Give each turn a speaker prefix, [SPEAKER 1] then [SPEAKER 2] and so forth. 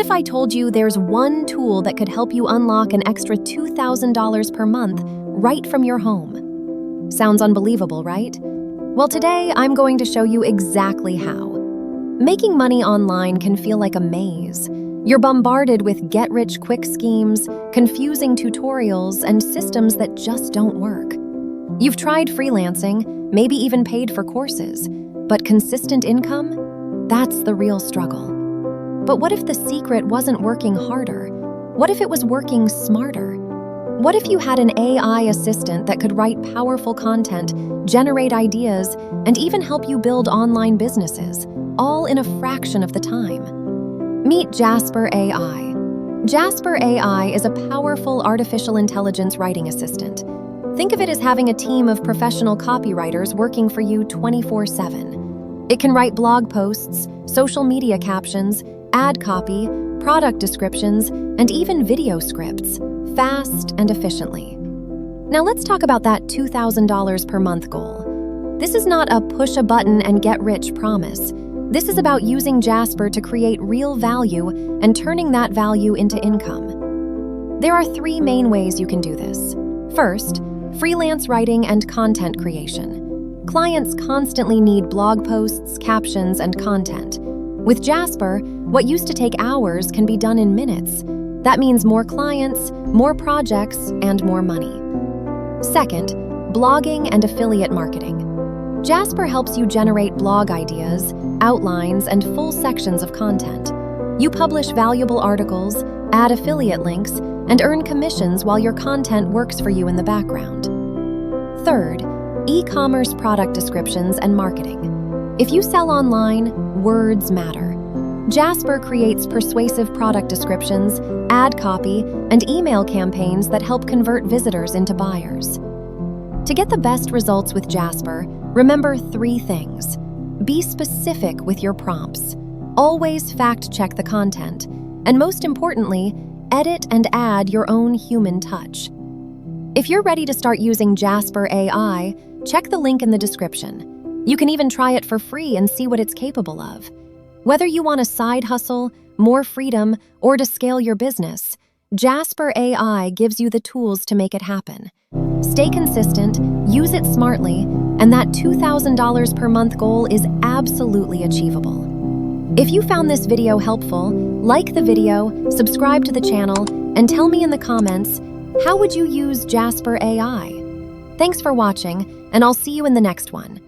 [SPEAKER 1] if I told you there's one tool that could help you unlock an extra $2,000 per month right from your home? Sounds unbelievable, right? Well, today I'm going to show you exactly how. Making money online can feel like a maze. You're bombarded with get-rich-quick schemes, confusing tutorials, and systems that just don't work. You've tried freelancing, maybe even paid for courses, but consistent income? That's the real struggle. But what if the secret wasn't working harder? What if it was working smarter? What if you had an AI assistant that could write powerful content, generate ideas, and even help you build online businesses, all in a fraction of the time? Meet Jasper AI. Jasper AI is a powerful artificial intelligence writing assistant. Think of it as having a team of professional copywriters working for you 24/7. It can write blog posts, social media captions, ad copy, product descriptions, and even video scripts, fast and efficiently. Now let's talk about that $2,000 per month goal. This is not a push a button and get rich promise. This is about using Jasper to create real value and turning that value into income. There are 3 main ways you can do this. First, freelance writing and content creation. Clients constantly need blog posts, captions, and content. With Jasper, what used to take hours can be done in minutes. That means more clients, more projects, and more money. Second, blogging and affiliate marketing. Jasper helps you generate blog ideas, outlines, and full sections of content. You publish valuable articles, add affiliate links, and earn commissions while your content works for you in the background. Third, e-commerce product descriptions and marketing. If you sell online, words matter. Jasper creates persuasive product descriptions, ad copy, and email campaigns that help convert visitors into buyers. To get the best results with Jasper, remember 3 things. Be specific with your prompts. Always fact-check the content. And most importantly, edit and add your own human touch. If you're ready to start using Jasper AI, check the link in the description. You can even try it for free and see what it's capable of. Whether you want a side hustle, more freedom, or to scale your business, Jasper AI gives you the tools to make it happen. Stay consistent, use it smartly, and that $2,000 per month goal is absolutely achievable. If you found this video helpful, like the video, subscribe to the channel, and tell me in the comments, how would you use Jasper AI? Thanks for watching, and I'll see you in the next one.